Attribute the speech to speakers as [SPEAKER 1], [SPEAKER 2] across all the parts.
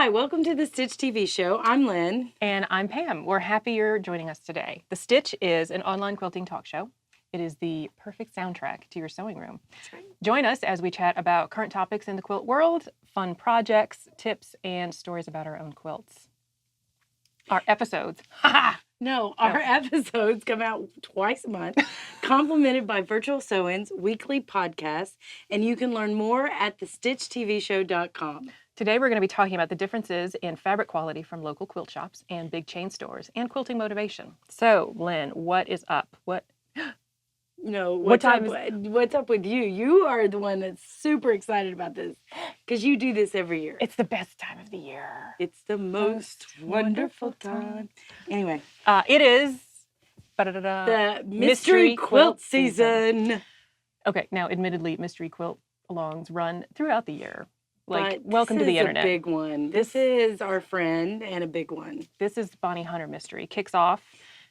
[SPEAKER 1] Hi, welcome to the Stitch TV show. I'm Lynn.
[SPEAKER 2] And I'm Pam. We're happy you're joining us today. The Stitch is an online quilting talk show. It is the perfect soundtrack to your sewing room.
[SPEAKER 1] That's right.
[SPEAKER 2] Join us as we chat about current topics in the quilt world, fun projects, tips, and stories about our own quilts. Our episodes.
[SPEAKER 1] Our episodes come out twice a month, complemented by virtual sew-ins, weekly podcasts, and you can learn more at thestitchtvshow.com.
[SPEAKER 2] Today we're going to be talking about the differences in fabric quality from local quilt shops and big chain stores and quilting motivation. So, Lynn, what is up?
[SPEAKER 1] What's up with you? You are the one that's super excited about this because you do this every year.
[SPEAKER 2] It's the best time of the year.
[SPEAKER 1] It's the most wonderful time. Anyway.
[SPEAKER 2] It is
[SPEAKER 1] the mystery quilt season.
[SPEAKER 2] Okay, now admittedly, mystery quilt alongs run throughout the year.
[SPEAKER 1] But
[SPEAKER 2] welcome to the internet.
[SPEAKER 1] This is a big one. This is our friend and a big one.
[SPEAKER 2] This is Bonnie Hunter Mystery. Kicks off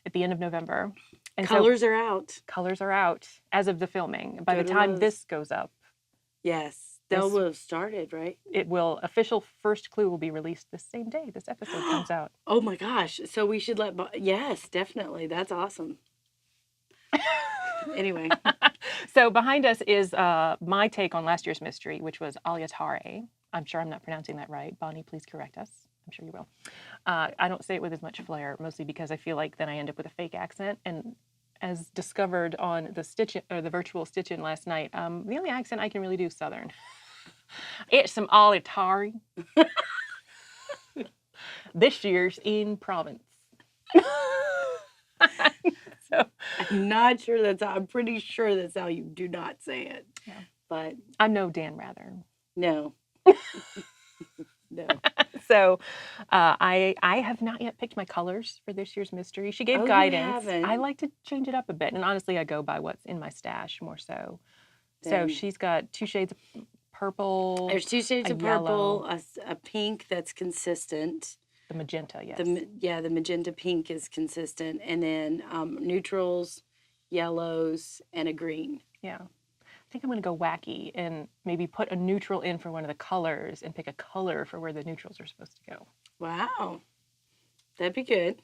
[SPEAKER 2] at the end of November. And
[SPEAKER 1] colors are out.
[SPEAKER 2] Colors are out as of the filming. By the time this goes up.
[SPEAKER 1] Yes. They'll have started, right?
[SPEAKER 2] It will. Official first clue will be released the same day this episode comes out.
[SPEAKER 1] Oh my gosh. So we should yes, definitely. That's awesome. Anyway.
[SPEAKER 2] So behind us is my take on last year's mystery, which was Aliatare. I'm sure I'm not pronouncing that right. Bonnie, please correct us. I'm sure you will. I don't say it with as much flair, mostly because I feel like then I end up with a fake accent. And as discovered on the virtual stitch-in last night, the only accent I can really do is Southern. It's some Aliatare. This year's in Province.
[SPEAKER 1] So I'm pretty sure that's how you do not say it.
[SPEAKER 2] Yeah.
[SPEAKER 1] But
[SPEAKER 2] I'm no Dan Rather.
[SPEAKER 1] No. No.
[SPEAKER 2] So I have not yet picked my colors for this year's mystery. She gave guidance.
[SPEAKER 1] You haven't?
[SPEAKER 2] I like to change it up a bit. And honestly, I go by what's in my stash more so. So she's got 2 shades of purple.
[SPEAKER 1] There's 2 shades of
[SPEAKER 2] yellow,
[SPEAKER 1] purple, a pink that's consistent.
[SPEAKER 2] The magenta, yes.
[SPEAKER 1] The magenta pink is consistent. And then neutrals, yellows, and a green.
[SPEAKER 2] Yeah. I think I'm going to go wacky and maybe put a neutral in for one of the colors and pick a color for where the neutrals are supposed to go.
[SPEAKER 1] Wow. That'd be good.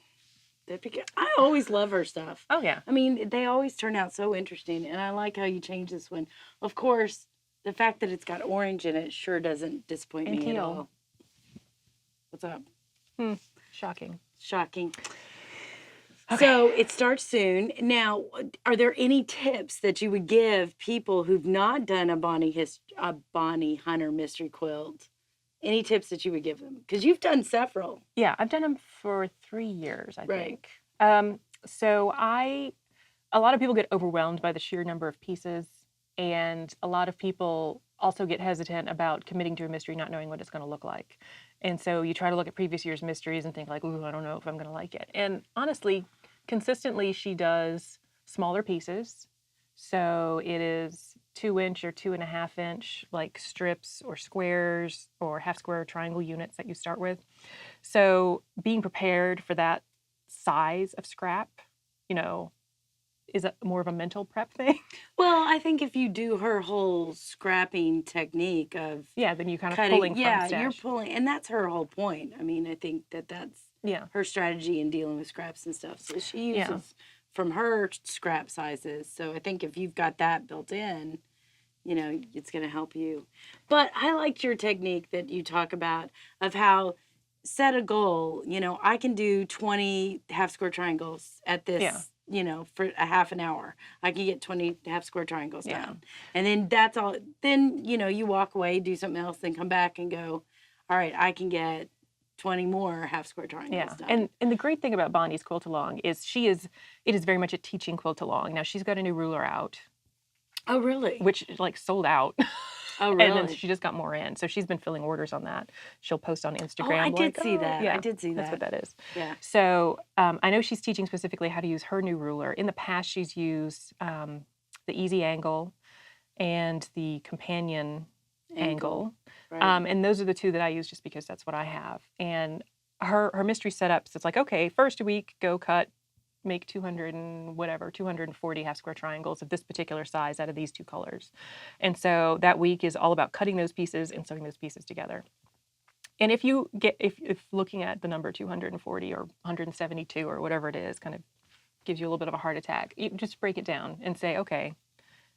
[SPEAKER 1] I always love her stuff.
[SPEAKER 2] Oh, yeah.
[SPEAKER 1] I mean, they always turn out so interesting. And I like how you change this one. Of course, the fact that it's got orange in it sure doesn't disappoint me at all. What's up?
[SPEAKER 2] Shocking.
[SPEAKER 1] Okay. So it starts soon. Now, are there any tips that you would give people who've not done a Bonnie Hunter mystery quilt? Any tips that you would give them? Because you've done several.
[SPEAKER 2] Yeah, I've done them for 3 years, I think. So a lot of people get overwhelmed by the sheer number of pieces, and a lot of people also get hesitant about committing to a mystery, not knowing what it's going to look like. And so you try to look at previous year's mysteries and think like, ooh, I don't know if I'm going to like it. And honestly, consistently, she does smaller pieces. So it is 2-inch or 2.5-inch like strips or squares or half square triangle units that you start with. So being prepared for that size of scrap, is it more of a mental prep thing?
[SPEAKER 1] Well, I think if you do her whole scrapping technique of
[SPEAKER 2] then you kind of
[SPEAKER 1] cutting,
[SPEAKER 2] pulling from stash.
[SPEAKER 1] you're pulling, and that's her whole point. I mean, I think that's her strategy in dealing with scraps and stuff. So she uses from her scrap sizes. So I think if you've got that built in, it's going to help you. But I liked your technique that you talk about of how set a goal. I can do 20 half square triangles at this. Yeah. For a half an hour, I can get 20 half square triangles down. And then that's all. Then, you walk away, do something else, then come back and go, all right, I can get 20 more half square triangles done.
[SPEAKER 2] And the great thing about Bonnie's quilt along is it is very much a teaching quilt along. Now she's got a new ruler out.
[SPEAKER 1] Oh, really?
[SPEAKER 2] Which sold out.
[SPEAKER 1] Oh, really?
[SPEAKER 2] And then she just got more in. So she's been filling orders on that. She'll post on Instagram.
[SPEAKER 1] I did see that.
[SPEAKER 2] Yeah,
[SPEAKER 1] I did see that.
[SPEAKER 2] That's what that is.
[SPEAKER 1] Yeah.
[SPEAKER 2] So I know she's teaching specifically how to use her new ruler. In the past, she's used the easy angle and the companion angle.
[SPEAKER 1] Right.
[SPEAKER 2] And those are the 2 that I use just because that's what I have. And her mystery setups, it's like, okay, first week, go cut, make 240 half square triangles of this particular size out of these 2 colors. And so that week is all about cutting those pieces and sewing those pieces together. And if you get, if looking at the number 240 or 172 or whatever it is, kind of gives you a little bit of a heart attack, you just break it down and say, okay,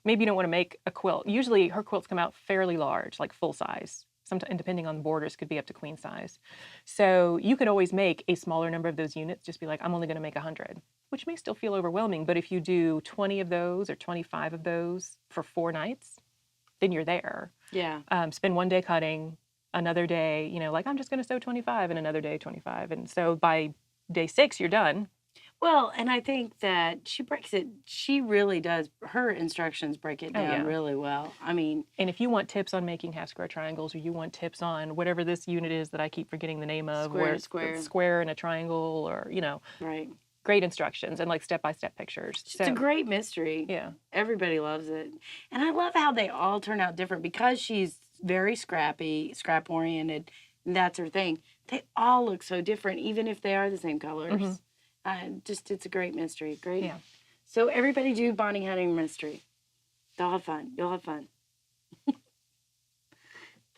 [SPEAKER 2] maybe you don't want to make a quilt. Usually her quilts come out fairly large, like full size. Sometimes, depending on the borders, could be up to queen size. So you could always make a smaller number of those units, just be like, I'm only going to make 100, which may still feel overwhelming. But if you do 20 of those or 25 of those for 4 nights, then you're there.
[SPEAKER 1] Yeah.
[SPEAKER 2] Spend one day cutting, another day, you know, like I'm just going to sew 25, and another day 25. And so by day 6, you're done.
[SPEAKER 1] Well, and I think that she really does, her instructions break it down really well. I mean.
[SPEAKER 2] And if you want tips on making half square triangles, or you want tips on whatever this unit is that I keep forgetting the name of, square and a triangle, or, you know.
[SPEAKER 1] Right.
[SPEAKER 2] Great instructions and like step-by-step pictures.
[SPEAKER 1] It's a great mystery.
[SPEAKER 2] Yeah.
[SPEAKER 1] Everybody loves it. And I love how they all turn out different because she's very scrappy, scrap-oriented, and that's her thing. They all look so different, even if they are the same colors. It's a great mystery. Great.
[SPEAKER 2] Yeah.
[SPEAKER 1] So everybody do Bonnie Hunting Mystery. They'll have fun. You'll have fun.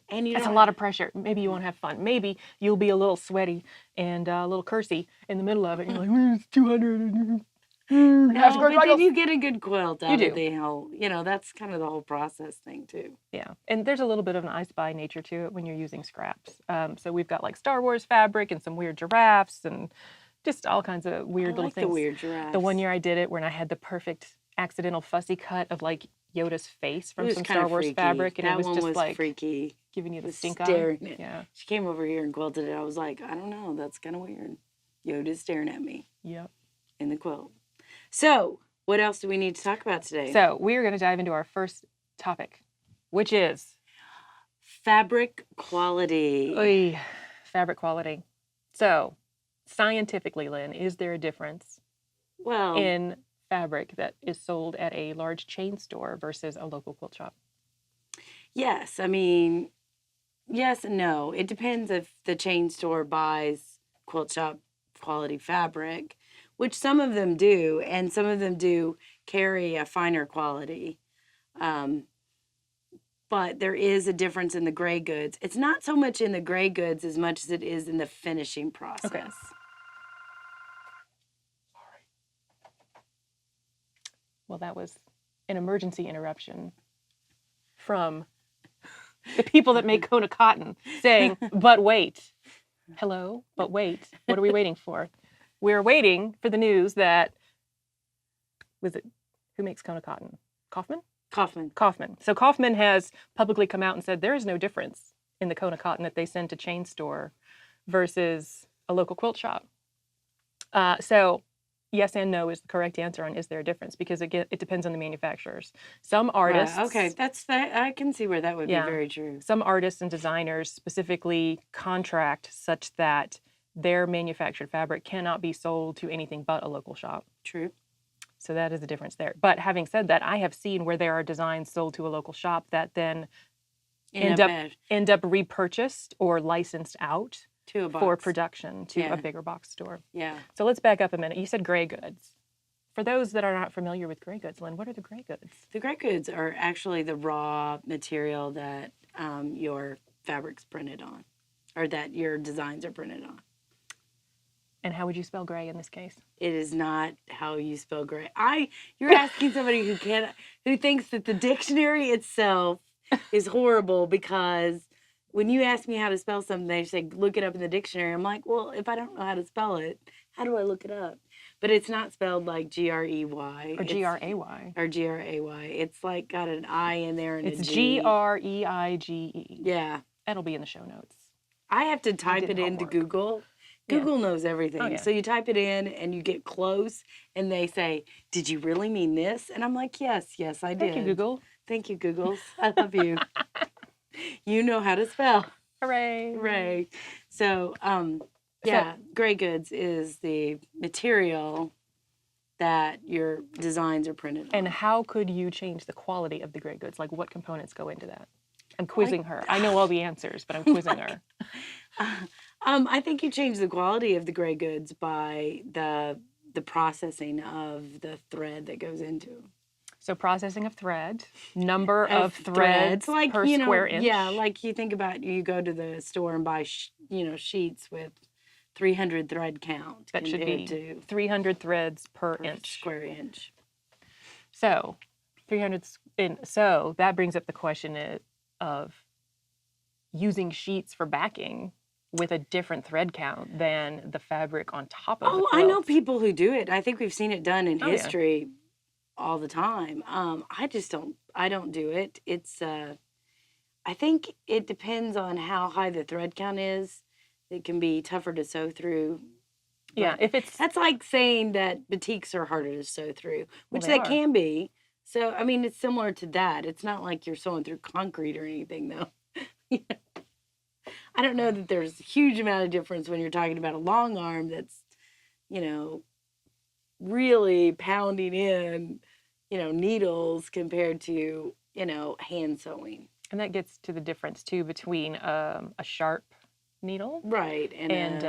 [SPEAKER 1] And
[SPEAKER 2] that's a lot of pressure. Maybe you won't have fun. Maybe you'll be a little sweaty and a little cursy in the middle of it. You're like, it's 200.
[SPEAKER 1] No, but then you get a good quilt out of the whole, that's kind of the whole process thing too.
[SPEAKER 2] Yeah. And there's a little bit of an I Spy nature to it when you're using scraps. So we've got like Star Wars fabric and some weird giraffes and just all kinds of weird little things.
[SPEAKER 1] The weird giraffes.
[SPEAKER 2] The one year I did it when I had the perfect accidental fussy cut of like Yoda's face from some Star Wars fabric, and
[SPEAKER 1] that
[SPEAKER 2] it was
[SPEAKER 1] one
[SPEAKER 2] just
[SPEAKER 1] was
[SPEAKER 2] like
[SPEAKER 1] freaky,
[SPEAKER 2] giving you the stink
[SPEAKER 1] eye.
[SPEAKER 2] Yeah.
[SPEAKER 1] She came over here and quilted it. I was like, I don't know, that's kind of weird. Yoda's staring at me.
[SPEAKER 2] Yep.
[SPEAKER 1] In the quilt. So, what else do we need to talk about today?
[SPEAKER 2] So, we're going to dive into our first topic, which is
[SPEAKER 1] fabric quality.
[SPEAKER 2] Oy, fabric quality. So, scientifically, Lynn, is there a difference in fabric that is sold at a large chain store versus a local quilt shop?
[SPEAKER 1] Yes. I mean, yes and no. It depends if the chain store buys quilt shop quality fabric, which some of them do, and some of them do carry a finer quality. But there is a difference in the gray goods. It's not so much in the gray goods as much as it is in the finishing process.
[SPEAKER 2] Okay. Well, that was an emergency interruption from the people that make Kona cotton saying, but wait. Hello, but wait. What are we waiting for? We're waiting for the news that, who makes Kona cotton? Kaufman. So Kaufman has publicly come out and said there is no difference in the Kona cotton that they send to chain store versus a local quilt shop. So yes and no is the correct answer on is there a difference, because it depends on the manufacturers. Some artists...
[SPEAKER 1] Right. Okay, I can see where that would be very true.
[SPEAKER 2] Some artists and designers specifically contract such that their manufactured fabric cannot be sold to anything but a local shop.
[SPEAKER 1] True.
[SPEAKER 2] So that is the difference there. But having said that, I have seen where there are designs sold to a local shop that then end up repurchased or licensed out for production to a bigger box store.
[SPEAKER 1] Yeah.
[SPEAKER 2] So let's back up a minute. You said gray goods. For those that are not familiar with gray goods, Lynn, what are the gray goods?
[SPEAKER 1] The gray goods are actually the raw material that your fabric's printed on, or that your designs are printed on.
[SPEAKER 2] And how would you spell gray in this case?
[SPEAKER 1] It is not how you spell gray. You're asking somebody who thinks that the dictionary itself is horrible, because when you ask me how to spell something, they say, look it up in the dictionary. I'm like, well, if I don't know how to spell it, how do I look it up? But it's not spelled like Grey.
[SPEAKER 2] Or Gray.
[SPEAKER 1] Or Gray. It's like got an I in there and
[SPEAKER 2] it's
[SPEAKER 1] a G.
[SPEAKER 2] Greige.
[SPEAKER 1] Yeah.
[SPEAKER 2] That'll be in the show notes.
[SPEAKER 1] I have to type it into Google. Google knows everything. Oh, yeah. So you type it in and you get close and they say, did you really mean this? And I'm like, yes, I did.
[SPEAKER 2] Thank you, Google.
[SPEAKER 1] Thank you, Googles. I love you. You know how to spell.
[SPEAKER 2] Hooray.
[SPEAKER 1] So, gray goods is the material that your designs are printed on.
[SPEAKER 2] And how could you change the quality of the gray goods? Like, what components go into that? I'm quizzing her. I know all the answers, but I'm quizzing her.
[SPEAKER 1] I think you change the quality of the gray goods by the processing of the thread that goes into.
[SPEAKER 2] So processing of thread, number of threads
[SPEAKER 1] like,
[SPEAKER 2] per square inch.
[SPEAKER 1] Yeah, like you think about, you go to the store and buy, sheets with 300 thread count.
[SPEAKER 2] That should be
[SPEAKER 1] to
[SPEAKER 2] 300 threads per inch.
[SPEAKER 1] Square inch.
[SPEAKER 2] So 300, so that brings up the question of using sheets for backing with a different thread count than the fabric on top of the quilt.
[SPEAKER 1] I know people who do it. I think we've seen it done in history.
[SPEAKER 2] Yeah.
[SPEAKER 1] All the time. I don't do it. It's, I think it depends on how high the thread count is. It can be tougher to sew through.
[SPEAKER 2] Yeah,
[SPEAKER 1] that's like saying that batiks are harder to sew through, which
[SPEAKER 2] they
[SPEAKER 1] can be. So, I mean, it's similar to that. It's not like you're sewing through concrete or anything, though. I don't know that there's a huge amount of difference when you're talking about a long arm that's, really pounding in, needles compared to, hand sewing.
[SPEAKER 2] And that gets to the difference too between a sharp needle,
[SPEAKER 1] right, and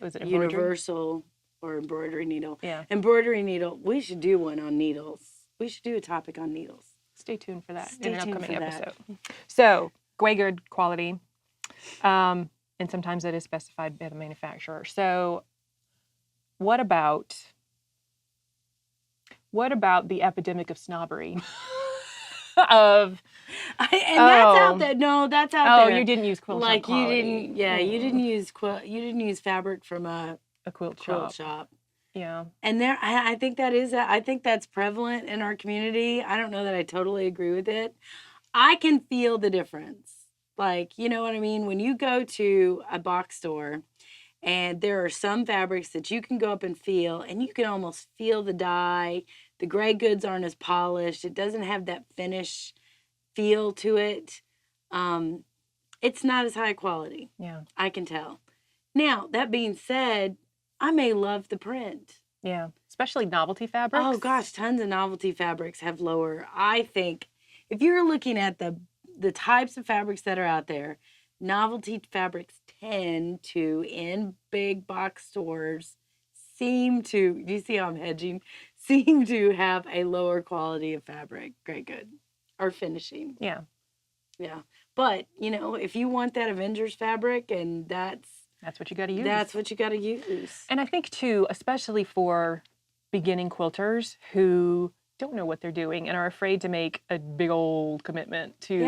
[SPEAKER 2] was it
[SPEAKER 1] universal or embroidery needle?
[SPEAKER 2] Yeah,
[SPEAKER 1] embroidery needle. We should do one on needles. We should do a topic on needles.
[SPEAKER 2] Stay tuned for that in an upcoming episode.
[SPEAKER 1] That.
[SPEAKER 2] So, greige quality, and sometimes it is specified by the manufacturer. So, what about the epidemic of snobbery? That's out
[SPEAKER 1] there. No, that's out there.
[SPEAKER 2] Oh, you didn't use quilt shop quality.
[SPEAKER 1] You didn't. Yeah, you didn't use You didn't use fabric from a
[SPEAKER 2] quilt shop. Yeah.
[SPEAKER 1] And I think I think that's prevalent in our community. I don't know that I totally agree with it. I can feel the difference. Like, you know what I mean? When you go to a box store and there are some fabrics that you can go up and feel, and you can almost feel the dye. The gray goods aren't as polished. It doesn't have that finish feel to it. It's not as high quality.
[SPEAKER 2] Yeah.
[SPEAKER 1] I can tell. Now, that being said, I may love the print.
[SPEAKER 2] Yeah. Especially novelty fabrics.
[SPEAKER 1] Oh, gosh. Tons of novelty fabrics have lower. I think if you're looking at the types of fabrics that are out there, novelty fabrics tend to, in big box stores, do you see how I'm hedging? Seem to have a lower quality of fabric. Great, good. Or finishing.
[SPEAKER 2] Yeah.
[SPEAKER 1] Yeah. But, if you want that Avengers fabric, and that's
[SPEAKER 2] what you got to use.
[SPEAKER 1] That's what you got to use.
[SPEAKER 2] And I think, too, especially for beginning quilters who don't know what they're doing and are afraid to make a big old commitment to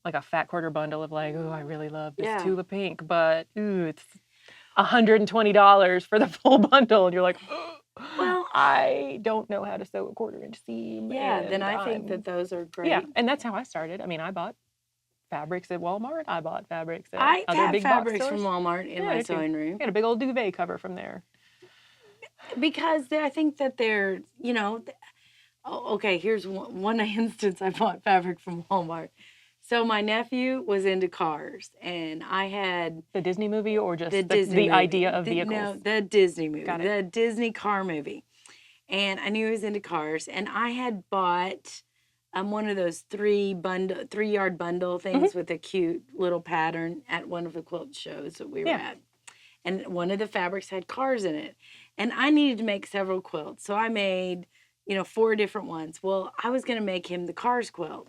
[SPEAKER 2] like a fat quarter bundle of like, oh, I really love this Tula pink, but it's $120 for the full bundle. And you're like, well, I don't know how to sew a 1/4-inch seam.
[SPEAKER 1] Yeah, then I think that those are great.
[SPEAKER 2] Yeah, and that's how I started. I mean, I bought fabrics at Walmart. I bought fabrics at other big box stores.
[SPEAKER 1] fabrics from Walmart in my sewing room.
[SPEAKER 2] I got a big old duvet cover from there.
[SPEAKER 1] Because I think that they're, okay, here's one instance I bought fabric from Walmart. So my nephew was into cars, and I had...
[SPEAKER 2] The Disney movie or just the idea of vehicles?
[SPEAKER 1] No, the Disney movie.
[SPEAKER 2] Got it.
[SPEAKER 1] The Disney car movie. And I knew he was into cars, and I had bought one of those 3-yard bundle things with a cute little pattern at one of the quilt shows that we were at. And one of the fabrics had cars in it. And I needed to make several quilts. So I made, 4 different ones. Well, I was going to make him the Cars quilt.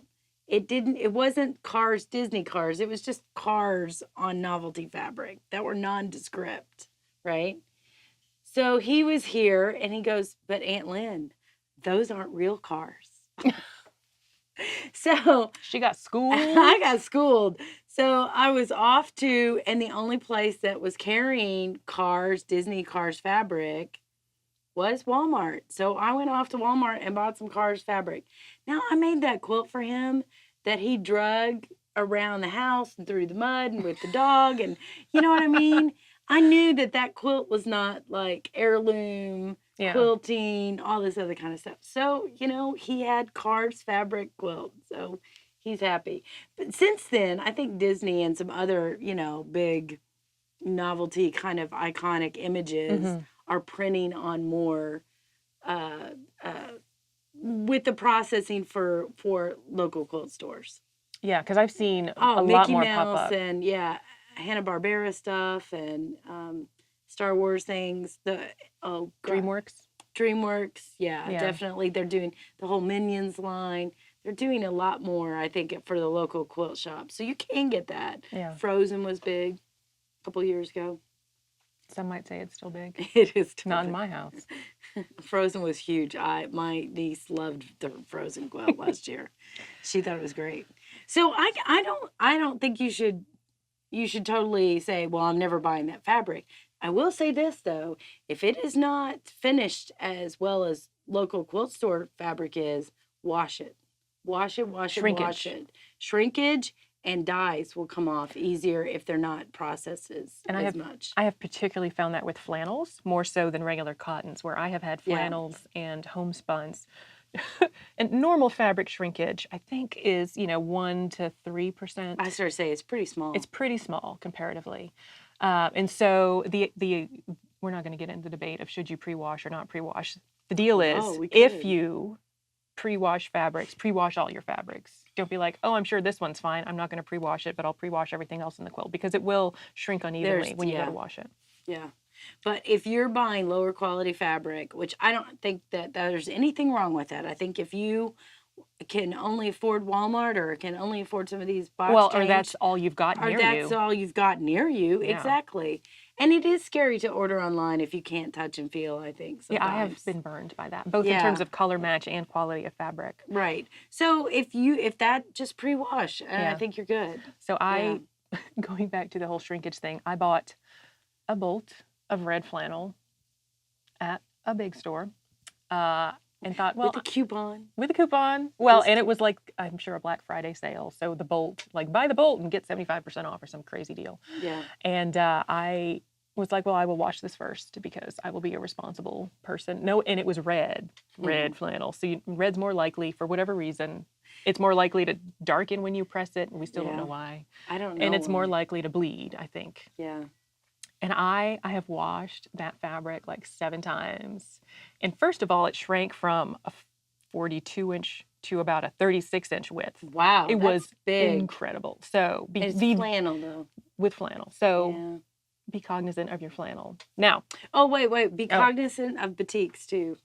[SPEAKER 1] It wasn't cars, Disney cars. It was just cars on novelty fabric that were nondescript, right? So he was here and he goes, but Aunt Lynn, those aren't real cars. So
[SPEAKER 2] she got schooled.
[SPEAKER 1] I got schooled. So I was off to, and the only place that was carrying cars, Disney Cars fabric, was Walmart. So I went off to Walmart and bought some Cars fabric. Now, I made that quilt for him that he drug around the house and through the mud and with the dog. And you know what I mean? I knew that quilt was not like heirloom, quilting, all this other kind of stuff. So, he had Cars fabric quilt. So he's happy. But since then, I think Disney and some other, big novelty kind of iconic images are printing on more with the processing for local quilt stores.
[SPEAKER 2] Yeah, because I've seen a lot more pop up.
[SPEAKER 1] And Hanna-Barbera stuff and Star Wars things. DreamWorks. DreamWorks, definitely. They're doing the whole Minions line. They're doing a lot more, I think, for the local quilt shop. So you can get that.
[SPEAKER 2] Yeah.
[SPEAKER 1] Frozen was big a couple years ago.
[SPEAKER 2] Some might say it's still big.
[SPEAKER 1] It is still
[SPEAKER 2] Not
[SPEAKER 1] big.
[SPEAKER 2] in my house.
[SPEAKER 1] Frozen was huge. My niece loved the Frozen quilt last year. She thought it was great. So I don't think you should totally say, well, I'm never buying that fabric. I will say this though, if it is not finished as well as local quilt store fabric is, wash it. Wash it, wash it, wash it. Shrinkage and dyes will come off easier if they're not processed as much.
[SPEAKER 2] I have particularly found that with flannels, more so than regular cottons, where I have had flannels and homespuns. And normal fabric shrinkage, I think, is 1 to 3%.
[SPEAKER 1] I sort of say it's pretty small.
[SPEAKER 2] It's pretty small comparatively, and so the we're not going to get into the debate of should you pre-wash or not pre-wash. The deal is if you pre-wash fabrics, pre-wash all your fabrics. Don't be like, oh, I'm sure this one's fine. I'm not going to pre-wash it, but I'll pre-wash everything else in the quilt because it will shrink unevenly when you go to wash it.
[SPEAKER 1] Yeah. But if you're buying lower quality fabric, which I don't think that there's anything wrong with that. I think if you can only afford Walmart or can only afford some of these box change,
[SPEAKER 2] or that's all you've got near you.
[SPEAKER 1] Or that's all you've got near you. Yeah. Exactly. And it is scary to order online if you can't touch and feel, I think, sometimes.
[SPEAKER 2] Yeah, I have been burned by that, both in terms of color match and quality of fabric.
[SPEAKER 1] Right. So if that, just pre-wash, I think you're good.
[SPEAKER 2] So going back to the whole shrinkage thing, I bought a bolt of red flannel at a big store and thought, well...
[SPEAKER 1] With a coupon.
[SPEAKER 2] Well, and it was like, I'm sure, a Black Friday sale. So the bolt, like buy the bolt and get 75% off or some crazy deal.
[SPEAKER 1] Yeah.
[SPEAKER 2] And I was like, well, I will wash this first because I will be a responsible person. No, and it was red flannel. So red's more likely, for whatever reason, it's more likely to darken when you press it. And we still don't know why.
[SPEAKER 1] I don't know.
[SPEAKER 2] And it's more likely to bleed, I think.
[SPEAKER 1] Yeah.
[SPEAKER 2] And I have washed that fabric like 7 times. And first of all, it shrank from a 42-inch to about a 36-inch width.
[SPEAKER 1] Wow,
[SPEAKER 2] it was
[SPEAKER 1] big.
[SPEAKER 2] Incredible. So
[SPEAKER 1] it's flannel though.
[SPEAKER 2] With flannel. So be cognizant of your flannel. Now.
[SPEAKER 1] Oh, wait. Be cognizant of batiks too.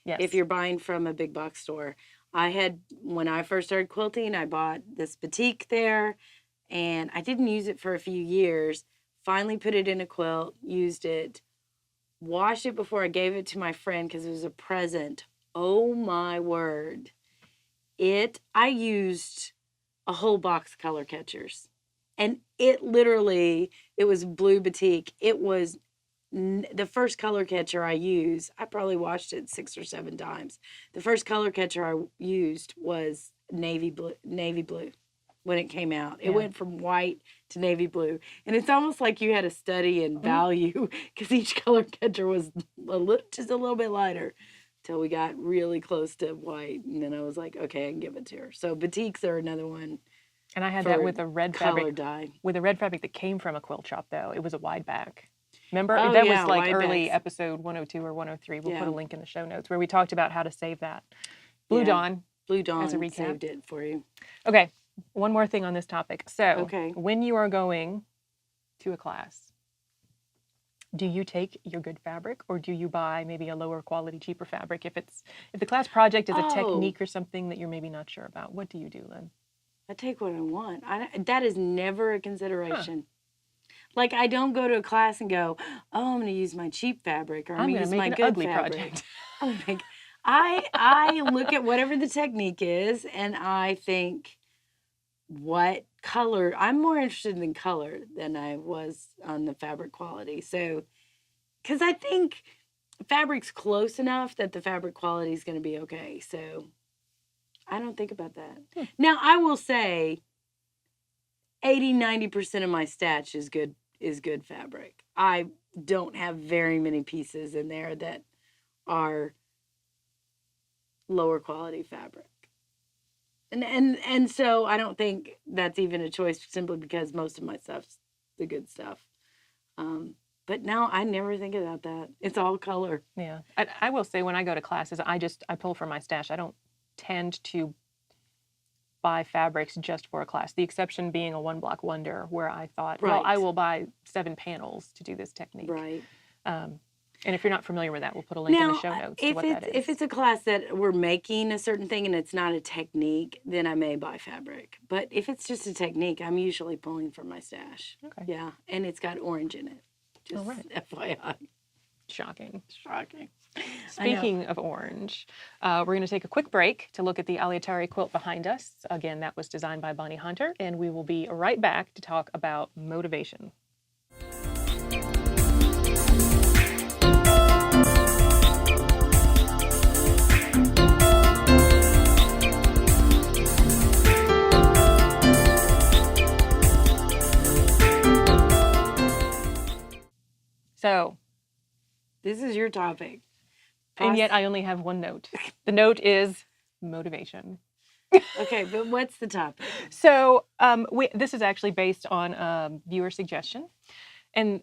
[SPEAKER 2] Yes.
[SPEAKER 1] If you're buying from a big box store. When I first started quilting, I bought this batik there and I didn't use it for a few years. Finally put it in a quilt, used it, washed it before I gave it to my friend because it was a present. Oh my word. I used a whole box of color catchers. And it was blue batik. It was the first color catcher I used. I probably washed it 6 or 7 times. The first color catcher I used was navy blue when it came out. It went from white to navy blue. And it's almost like you had to study and value because each color catcher was just a little bit lighter till we got really close to white. And then I was like, okay, I can give it to her. So batiks are another one.
[SPEAKER 2] And I had that with a red fabric.
[SPEAKER 1] Dye.
[SPEAKER 2] With a red fabric that came from a quilt shop, though. It was a wide back. Remember? That was like early episode 102 or 103. We'll put a link in the show notes where we talked about how to save that. Blue Dawn as a recap.
[SPEAKER 1] Saved it for you.
[SPEAKER 2] Okay. One more thing on this topic. So, when you are going to a class, do you take your good fabric or do you buy maybe a lower quality, cheaper fabric? If the class project is a technique or something that you're maybe not sure about, what do you do, Lynn?
[SPEAKER 1] I take what I want. That is never a consideration. Huh. Like, I don't go to a class and go, oh, I'm going to use my cheap fabric or I'm going to use my good
[SPEAKER 2] ugly
[SPEAKER 1] fabric.
[SPEAKER 2] Project.
[SPEAKER 1] I look at whatever the technique is and I think, what color? I'm more interested in color than I was on the fabric quality. So, because I think fabric's close enough that the fabric quality is going to be okay. So, I don't think about that. Now, I will say 80-90% of my stash is good fabric. I don't have very many pieces in there that are lower quality fabric. And so I don't think that's even a choice simply because most of my stuff's the good stuff. But now I never think about that. It's all color.
[SPEAKER 2] Yeah. I will say when I go to classes, I pull from my stash. I don't tend to buy fabrics just for a class. The exception being a One Block Wonder where I thought, well, I will buy 7 panels to do this technique.
[SPEAKER 1] Right.
[SPEAKER 2] And if you're not familiar with that, we'll put a link in the show notes to what that is.
[SPEAKER 1] If it's a class that we're making a certain thing and it's not a technique, then I may buy fabric. But if it's just a technique, I'm usually pulling from my stash.
[SPEAKER 2] Okay.
[SPEAKER 1] Yeah, and it's got orange in it. Just FYI.
[SPEAKER 2] Shocking.
[SPEAKER 1] Speaking
[SPEAKER 2] of orange, we're going to take a quick break to look at the Aliatari quilt behind us. Again, that was designed by Bonnie Hunter, and we will be right back to talk about motivation. So,
[SPEAKER 1] this is your topic.
[SPEAKER 2] And yet I only have one note. The note is motivation.
[SPEAKER 1] Okay, but what's the topic?
[SPEAKER 2] So this is actually based on a viewer suggestion. And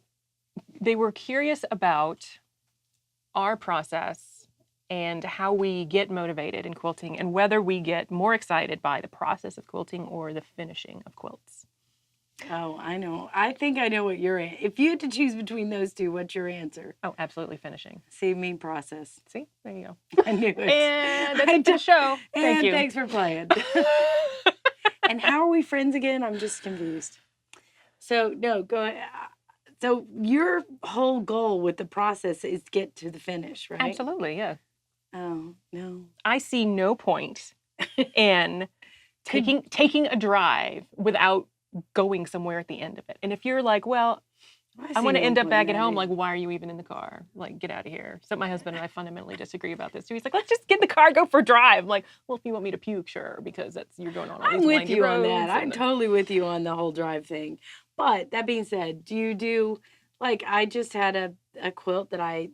[SPEAKER 2] they were curious about our process and how we get motivated in quilting and whether we get more excited by the process of quilting or the finishing of quilts.
[SPEAKER 1] Oh, I know. I think I know what your if you had to choose between those two, what's your answer?
[SPEAKER 2] Oh, absolutely finishing.
[SPEAKER 1] See, me process.
[SPEAKER 2] See, there you go.
[SPEAKER 1] I knew it.
[SPEAKER 2] And that's the show. Thank you.
[SPEAKER 1] Thanks for playing. And how are we friends again? I'm just confused. So no, go ahead. So your whole goal with the process is get to the finish, right?
[SPEAKER 2] Absolutely, yeah.
[SPEAKER 1] Oh no.
[SPEAKER 2] I see no point in taking a drive without going somewhere at the end of it. And if you're like, well, I want to end up back at home, like, why are you even in the car? Like, get out of here. So my husband and I fundamentally disagree about this. So he's like, let's just get in the car, go for a drive. I'm like, well, if you want me to puke, sure, because you're going on all these windy roads. I'm with you on that.
[SPEAKER 1] I'm totally with you on the whole drive thing. But that being said, do you do, like, I just had a quilt that I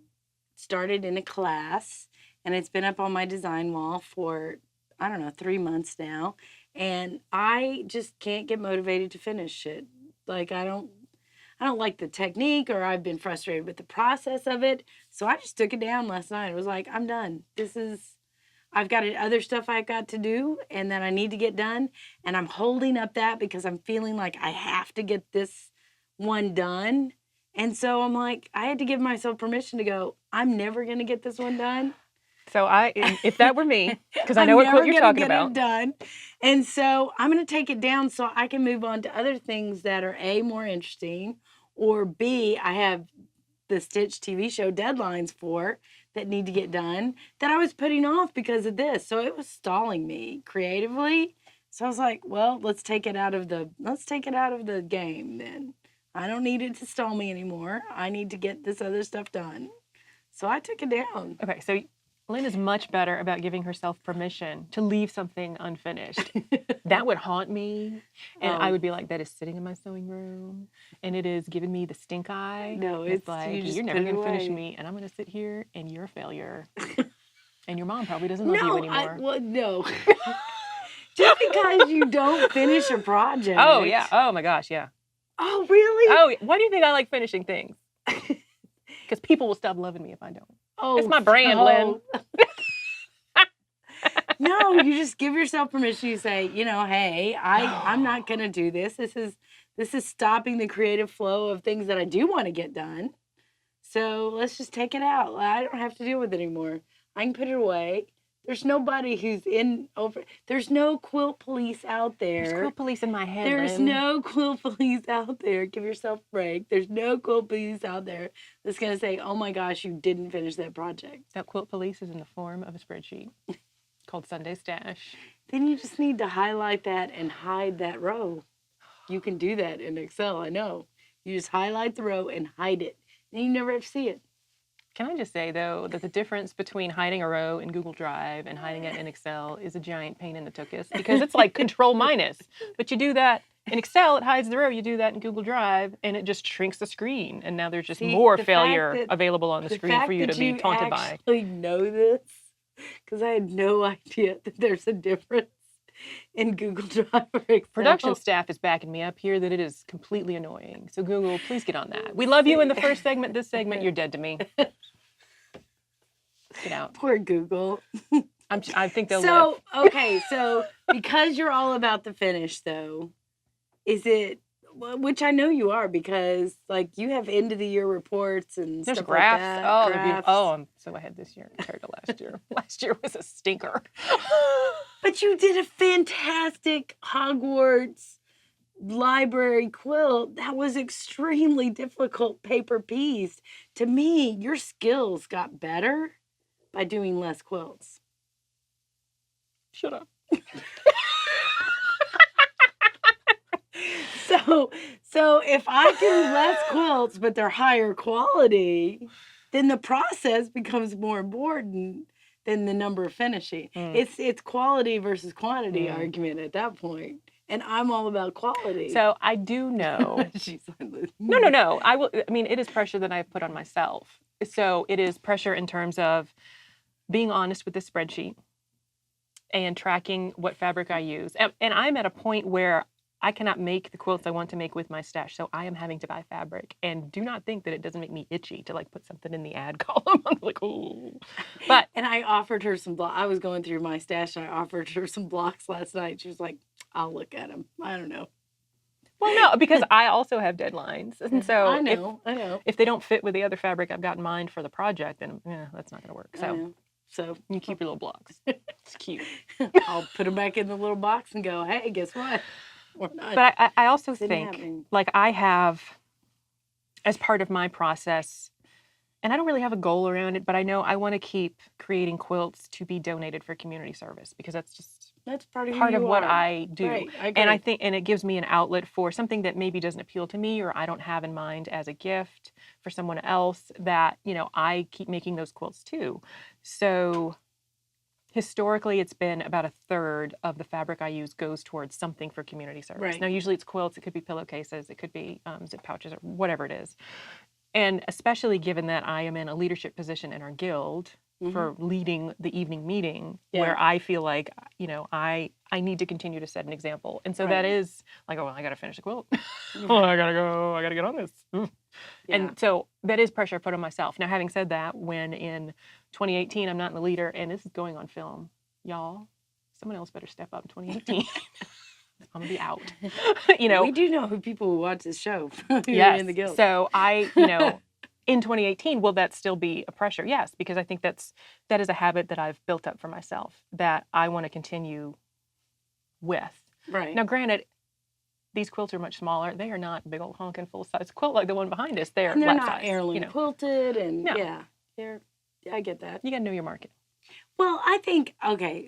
[SPEAKER 1] started in a class, and it's been up on my design wall for, I don't know, 3 months now. And I just can't get motivated to finish it. Like, I don't like the technique, or I've been frustrated with the process of it. So I just took it down last night. I was like, I'm done. I've got other stuff I've got to do and that I need to get done. And I'm holding up that because I'm feeling like I have to get this one done. And so I'm like, I had to give myself permission to go, I'm never going to get this one done.
[SPEAKER 2] So if that were me, because I know what quilt you're talking about.
[SPEAKER 1] I'm never going to get it done. And so I'm going to take it down so I can move on to other things that are A, more interesting, or B, I have the Stitch TV show deadlines for that need to get done that I was putting off because of this. So it was stalling me creatively. So I was like, well, let's take it out of the game then. I don't need it to stall me anymore. I need to get this other stuff done. So I took it down.
[SPEAKER 2] Okay, so Lynn is much better about giving herself permission to leave something unfinished. That would haunt me. And I would be like, that is sitting in my sewing room. And it is giving me the stink eye.
[SPEAKER 1] No, it's
[SPEAKER 2] like, you're never going to finish me. And I'm going to sit here and you're a failure. And your mom probably doesn't love you anymore.
[SPEAKER 1] No. Just because you don't finish a project.
[SPEAKER 2] Oh, yeah. Oh, my gosh, yeah.
[SPEAKER 1] Oh, really?
[SPEAKER 2] Oh, why do you think I like finishing things? Because people will stop loving me if I don't.
[SPEAKER 1] Oh,
[SPEAKER 2] it's my brand, Lynn.
[SPEAKER 1] No, you just give yourself permission. You say, hey, I'm not going to do this. This is stopping the creative flow of things that I do want to get done. So let's just take it out. I don't have to deal with it anymore. I can put it away. There's nobody there's no quilt police out there.
[SPEAKER 2] There's quilt police in my head,
[SPEAKER 1] There's
[SPEAKER 2] Lynn.
[SPEAKER 1] no quilt police out there. Give yourself a break. There's no quilt police out there that's going to say, oh my gosh, you didn't finish that project.
[SPEAKER 2] That quilt police is in the form of a spreadsheet called Sunday Stash.
[SPEAKER 1] Then you just need to highlight that and hide that row. You can do that in Excel, I know. You just highlight the row and hide it. And you never have to see it.
[SPEAKER 2] Can I just say, though, that the difference between hiding a row in Google Drive and hiding it in Excel is a giant pain in the tuchus, because it's like control minus. But you do that in Excel, it hides the row. You do that in Google Drive, and it just shrinks the screen. And now there's just more failure available on the screen for you to be taunted by.
[SPEAKER 1] I actually know this, because I had no idea that there's a difference in Google Drive or Excel.
[SPEAKER 2] Production staff is backing me up here that it is completely annoying. So Google, please get on that. We love you in the first segment. This segment, you're dead to me. Get out.
[SPEAKER 1] Poor Google.
[SPEAKER 2] I think they'll live.
[SPEAKER 1] Okay, so because you're all about the finish, though, is it which I know you are because like you have end of the year reports and
[SPEAKER 2] There's
[SPEAKER 1] stuff
[SPEAKER 2] graphs.
[SPEAKER 1] like that.
[SPEAKER 2] Oh,
[SPEAKER 1] graphs.
[SPEAKER 2] I'm so ahead this year compared to last year. Last year was a stinker.
[SPEAKER 1] But you did a fantastic Hogwarts library quilt that was extremely difficult paper piece. To me, your skills got better by doing less quilts.
[SPEAKER 2] Shut up.
[SPEAKER 1] So if I do less quilts but they're higher quality, then the process becomes more important than the number of finishing. It's quality versus quantity argument at that point. And I'm all about quality.
[SPEAKER 2] So I do know.
[SPEAKER 1] She's like,
[SPEAKER 2] No. I mean, it is pressure that I've put on myself. So it is pressure in terms of being honest with the spreadsheet and tracking what fabric I use. And I'm at a point where I cannot make the quilts I want to make with my stash. So I am having to buy fabric. And do not think that it doesn't make me itchy to like put something in the ad column. I'm like, oh. But
[SPEAKER 1] and I offered her some blocks. I was going through my stash and I offered her some blocks last night. She was like, I'll look at them. I don't know.
[SPEAKER 2] Well, no, because I also have deadlines. And so
[SPEAKER 1] I know.
[SPEAKER 2] If they don't fit with the other fabric I've got in mind for the project, then that's not going to work.
[SPEAKER 1] So
[SPEAKER 2] you keep your little blocks. It's cute.
[SPEAKER 1] I'll put them back in the little box and go, hey, guess what?
[SPEAKER 2] But I also think, like I have, as part of my process, and I don't really have a goal around it, but I know I want to keep creating quilts to be donated for community service because that's
[SPEAKER 1] part
[SPEAKER 2] of what I do.
[SPEAKER 1] Right,
[SPEAKER 2] and I think, and it gives me an outlet for something that maybe doesn't appeal to me or I don't have in mind as a gift for someone else that, I keep making those quilts too. So historically, it's been about a third of the fabric I use goes towards something for community service.
[SPEAKER 1] Right.
[SPEAKER 2] Now, usually it's quilts, it could be pillowcases, it could be zip pouches or whatever it is. And especially given that I am in a leadership position in our guild for leading the evening meeting where I feel like, I need to continue to set an example. And so that is like, I got to finish the quilt. I got to get on this. And so that is pressure I put on myself. Now, having said that, when in 2018, I'm not in the leader and this is going on film, y'all, someone else better step up in 2018. I'm going to be out.
[SPEAKER 1] We do know who people who watch this show who are in the guild.
[SPEAKER 2] So in 2018, will that still be a pressure? Yes, because I think that is a habit that I've built up for myself that I want to continue with.
[SPEAKER 1] Right.
[SPEAKER 2] Now, granted, these quilts are much smaller. They are not big old honking full size quilt like the one behind us. They're
[SPEAKER 1] not
[SPEAKER 2] size,
[SPEAKER 1] heirloom quilted and I get that.
[SPEAKER 2] You got to know your market.
[SPEAKER 1] Well, I think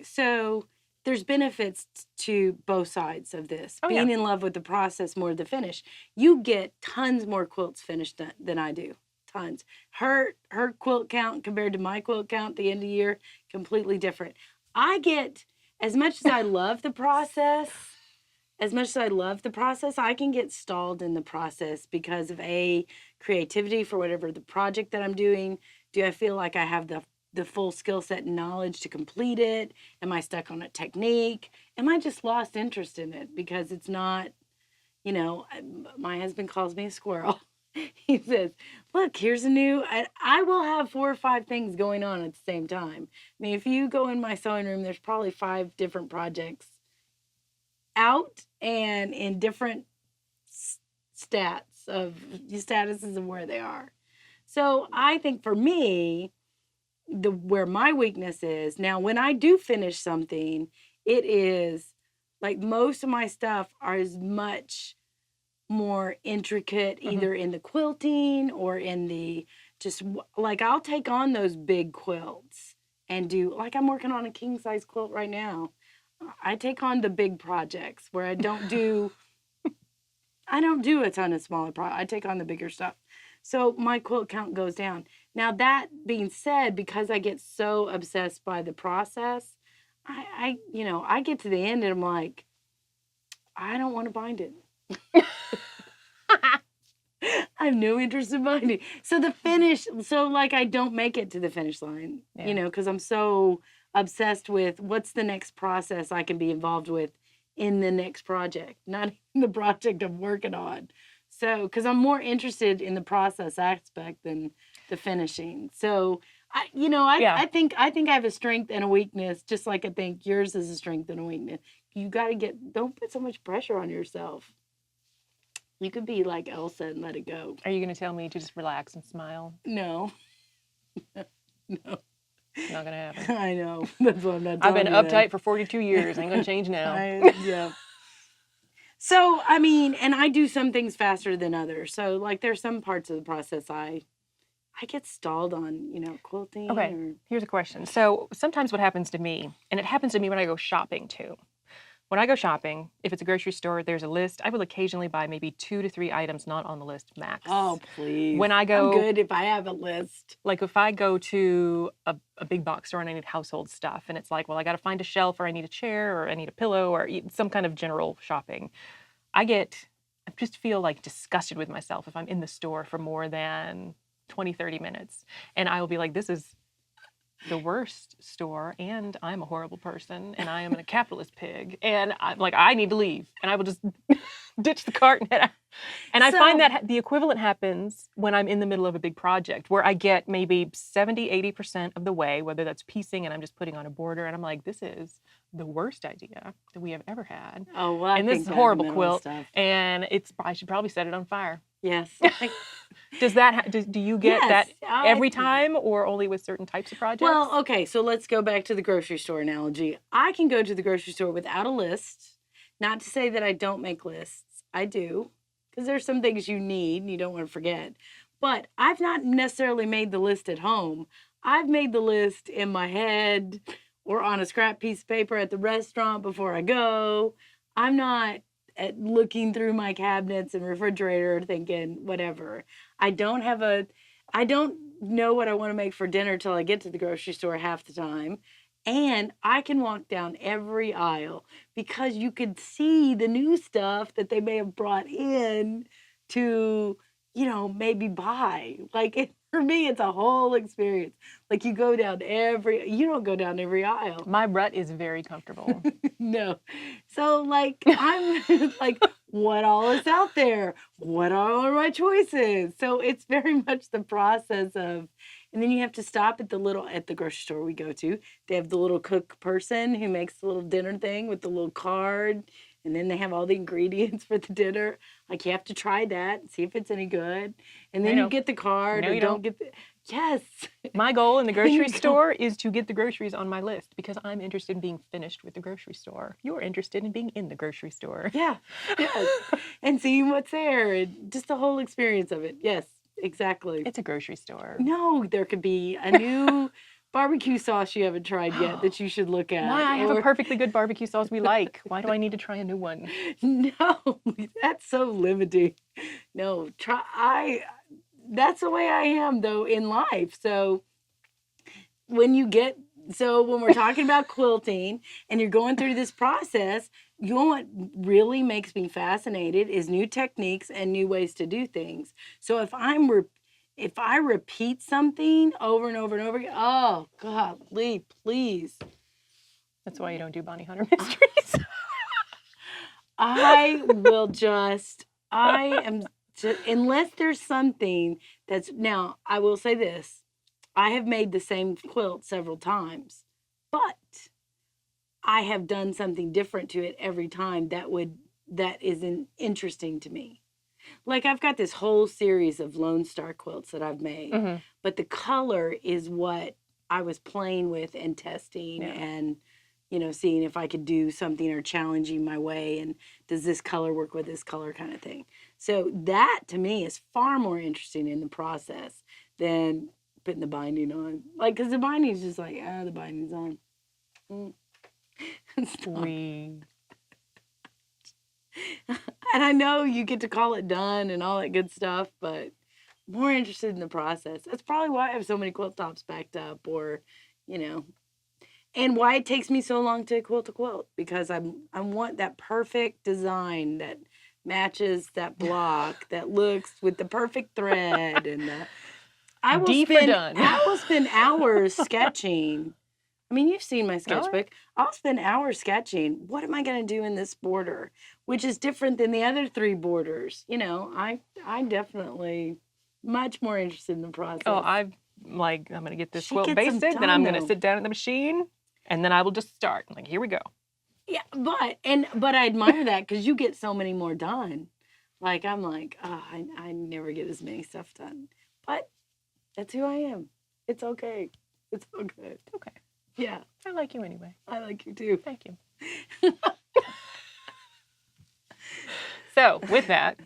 [SPEAKER 1] so there's benefits to both sides of this. Being in love with the process more than the finish. You get tons more quilts finished than I do. Tons. Her quilt count compared to my quilt count at the end of the year, completely different. I get, as much as I love the process, I can get stalled in the process because of creativity for whatever the project that I'm doing. Do I feel like I have the full skill set and knowledge to complete it? Am I stuck on a technique? Am I just lost interest in it because it's not, my husband calls me a squirrel. He says, look, here's a new, I will have 4 or 5 things going on at the same time. I mean, if you go in my sewing room, there's probably 5 different projects out and in different statuses of where they are. So I think for me, where my weakness is, now when I do finish something, it is like most of my stuff are as much more intricate either in the quilting or in the just like I'll take on those big quilts and do like I'm working on a king size quilt right now. I take on the big projects where I don't do a ton of smaller projects. I take on the bigger stuff. So my quilt count goes down. Now that being said, because I get so obsessed by the process, I get to the end and I'm like, I don't want to bind it. I have no interest in binding. So the finish, I don't make it to the finish line, because I'm so obsessed with what's the next process I can be involved with in the next project, not in the project I'm working on. So, because I'm more interested in the process aspect than the finishing. So, I think I have a strength and a weakness, just like I think yours is a strength and a weakness. You got to don't put so much pressure on yourself. You could be like Elsa and let it go.
[SPEAKER 2] Are you going to tell me to just relax and smile?
[SPEAKER 1] No.
[SPEAKER 2] No. Not going to happen.
[SPEAKER 1] I know. That's what I'm not
[SPEAKER 2] I've
[SPEAKER 1] telling
[SPEAKER 2] been
[SPEAKER 1] you
[SPEAKER 2] uptight for 42 years. Ain't going to change now.
[SPEAKER 1] Yeah. So, I mean, and I do some things faster than others. So, like, there's some parts of the process I get stalled on, quilting.
[SPEAKER 2] Okay, here's a question. So sometimes what happens to me, and it happens to me when I go shopping too. When I go shopping, if it's a grocery store, there's a list. I will occasionally buy maybe 2 to 3 items not on the list max.
[SPEAKER 1] Oh, please.
[SPEAKER 2] When I go,
[SPEAKER 1] I'm good if I have a list.
[SPEAKER 2] Like if I go to a big box store and I need household stuff, and it's like, well, I got to find a shelf, or I need a chair, or I need a pillow, or some kind of general shopping. I just feel like disgusted with myself if I'm in the store for more than 20, 30 minutes. And I will be like, this is the worst store, and I'm a horrible person, and I am a capitalist pig, and I'm like, I need to leave. And I will just ditch the cart and head out. And I find that the equivalent happens when I'm in the middle of a big project where I get maybe 70, 80% of the way, whether that's piecing and I'm just putting on a border, and I'm like, this is the worst idea that we have ever had.
[SPEAKER 1] Oh, well,
[SPEAKER 2] and this is a horrible quilt, and I should probably set it on fire.
[SPEAKER 1] Yes.
[SPEAKER 2] Do you get that every time, or only with certain types of projects?
[SPEAKER 1] Well, okay, so let's go back to the grocery store analogy. I can go to the grocery store without a list. Not to say that I don't make lists. I do, because there's some things you need and you don't want to forget. But I've not necessarily made the list at home. I've made the list in my head or on a scrap piece of paper at the restaurant before I go. I'm not looking through my cabinets and refrigerator thinking whatever. I don't know what I want to make for dinner till I get to the grocery store half the time. And I can walk down every aisle because you could see the new stuff that they may have brought in to, maybe buy. Like, for me, it's a whole experience. Like, you don't go down every aisle.
[SPEAKER 2] My rut is very comfortable.
[SPEAKER 1] No. So, like, I'm like, what all is out there? What are my choices? So it's very much the process of, and then you have to stop at the grocery store we go to. They have the little cook person who makes the little dinner thing with the little card. And then they have all the ingredients for the dinner. Like, you have to try that and see if it's any good. And then you get the card or don't get the... Yes.
[SPEAKER 2] My goal in the grocery store is to get the groceries on my list because I'm interested in being finished with the grocery store. You're interested in being in the grocery store.
[SPEAKER 1] Yeah. Yes. And seeing what's there and just the whole experience of it. Yes, exactly.
[SPEAKER 2] It's a grocery store.
[SPEAKER 1] No, there could be a new... barbecue sauce you haven't tried yet that you should look at.
[SPEAKER 2] Why? I have a perfectly good barbecue sauce we like. Why do I need to try a new one?
[SPEAKER 1] No, that's so limiting. No, that's the way I am though in life. So when we're talking about quilting and you're going through this process, what really makes me fascinated is new techniques and new ways to do things. So if I repeat something over and over and over again, oh, golly, please.
[SPEAKER 2] That's why you don't do Bounty Hunter Mysteries.
[SPEAKER 1] Unless there's something now, I will say this. I have made the same quilt several times, but I have done something different to it every time that isn't interesting to me. Like, I've got this whole series of Lone Star quilts that I've made, but the color is what I was playing with and testing and, seeing if I could do something or challenging my way and does this color work with this color kind of thing. So that, to me, is far more interesting in the process than putting the binding on. Like, because the binding is just like, the binding's on. And I know you get to call it done and all that good stuff, but more interested in the process. That's probably why I have so many quilt tops backed up or, and why it takes me so long to quilt a quilt, because I want that perfect design that matches that block, that looks with the perfect thread. And I will spend hours sketching. I mean, you've seen my sketchbook. Right. I'll spend hours sketching. What am I going to do in this border? Which is different than the other 3 borders. I'm definitely much more interested in the process.
[SPEAKER 2] Oh, I'm going to get this quilt basted, then I'm going to sit down at the machine, and then I will just start. Like, here we go.
[SPEAKER 1] Yeah, but I admire that because you get so many more done. Like, I'm like, oh, I never get as many stuff done. But that's who I am. It's okay. It's all good.
[SPEAKER 2] Okay.
[SPEAKER 1] Yeah.
[SPEAKER 2] I like you anyway.
[SPEAKER 1] I like you too.
[SPEAKER 2] Thank you. So, with that,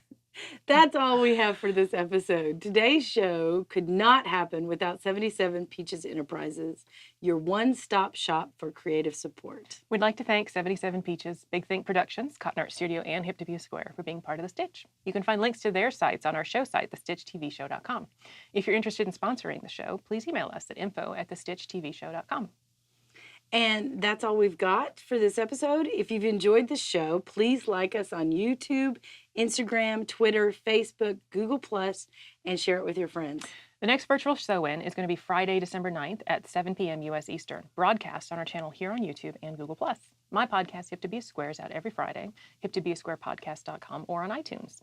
[SPEAKER 1] that's all we have for this episode. Today's show could not happen without 77 Peaches Enterprises, your one-stop shop for creative support.
[SPEAKER 2] We'd like to thank 77 Peaches, Big Think Productions, Cotton Art Studio, and Hip to Be a Square for being part of The Stitch. You can find links to their sites on our show site, thestitchtvshow.com. If you're interested in sponsoring the show, please email us at info@thestitchtvshow.com.
[SPEAKER 1] And that's all we've got for this episode. If you've enjoyed the show, please like us on YouTube, Instagram, Twitter, Facebook, Google+, and share it with your friends.
[SPEAKER 2] The next virtual sew-in is going to be Friday, December 9th at 7 p.m. U.S. Eastern, broadcast on our channel here on YouTube and Google+. My podcast, Hip to Be a Square, is out every Friday, hiptobeasquarepodcast.com or on iTunes.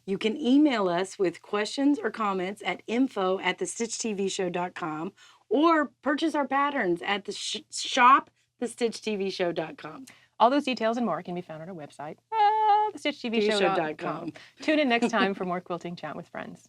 [SPEAKER 1] You can email us with questions or comments at info@thestitchtvshow.com or purchase our patterns at the shop, thestitchtvshow.com.
[SPEAKER 2] All those details and more can be found on our website, thestitchtvshow.com. Tune in next time for more quilting chat with friends.